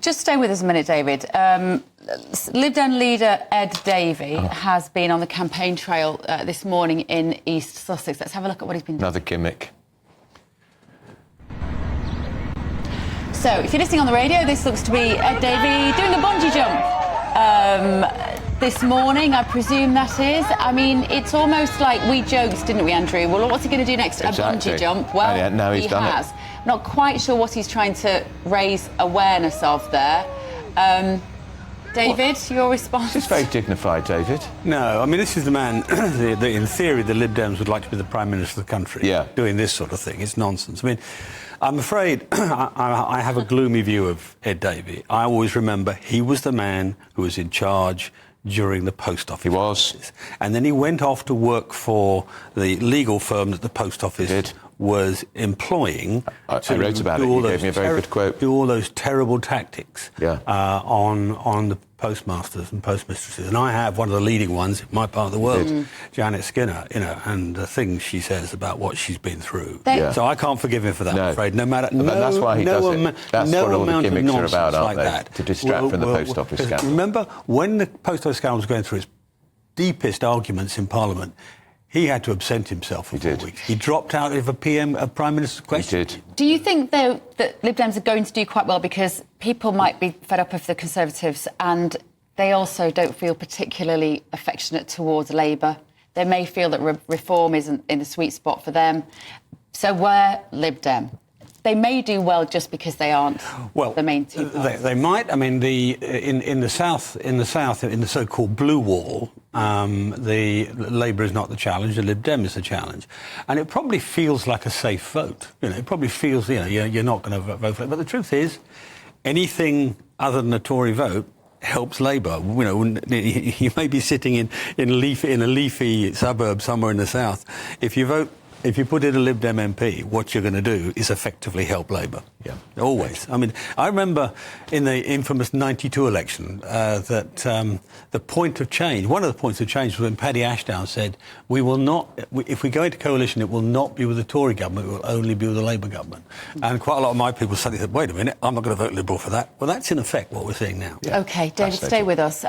just stay with us a minute, David. Lib Dem leader Ed Davey has been on the campaign trail this morning in East Sussex. Let's have a look at what he's been doing. Another gimmick. So, if you're listening on the radio, this looks to be Ed Davey doing a bungee jump. This morning, I presume that is. I mean, it's almost like we joked, didn't we, Andrew? Well, what's he going to do next? Exactly. A bungee jump? Well, yeah, no, he has. Not quite sure what he's trying to raise awareness of there. David, your response? This is very dignified, David. No, I mean, this is the man, in theory, the Lib Dems would like to be the Prime Minister of the country. Yeah. Doing this sort of thing. It's nonsense. I mean, I'm afraid I have a gloomy view of Ed Davey. I always remember he was the man who was in charge during the post office. He was. Crisis. And then he went off to work for the legal firm that the post office was employing. I wrote about it. He gave me a very good quote. Do all those terrible tactics on the postmasters and postmistresses. And I have one of the leading ones in my part of the world, Janet Skinner, you know, and the things she says about what she's been through. So I can't forgive him for that, I'm afraid. No matter... But that's why he does it. That's what all the gimmicks are about, aren't they? To distract from the post office scandal. Remember, when the post office scandal was going through its deepest arguments in Parliament, he had to absent himself for 4 weeks. He dropped out of a Prime Minister's question. He did. Do you think, though, that Lib Dems are going to do quite well because people might be fed up of the Conservatives and they also don't feel particularly affectionate towards Labour? They may feel that reform isn't in the sweet spot for them. So where Lib Dem? They may do well just because they aren't the main two parties. They might. I mean, in the south, in the so-called blue wall, the Labour is not the challenge. The Lib Dem is the challenge, and it probably feels like a safe vote. You know, it probably feels you're not going to vote for it. But the truth is, anything other than a Tory vote helps Labour. You know, you may be sitting in a leafy suburb somewhere in the south. If you put in a Lib Dem MP, what you're going to do is effectively help Labour. Yeah, always. I mean, I remember in the infamous '92 election that the point of change, one of the points of change was when Paddy Ashdown said, "We will not, if we go into coalition, it will not be with the Tory government, it will only be with the Labour government." And quite a lot of my people suddenly said, "Wait a minute, I'm not going to vote Liberal for that." Well, that's in effect what we're seeing now. OK, David, stay with us.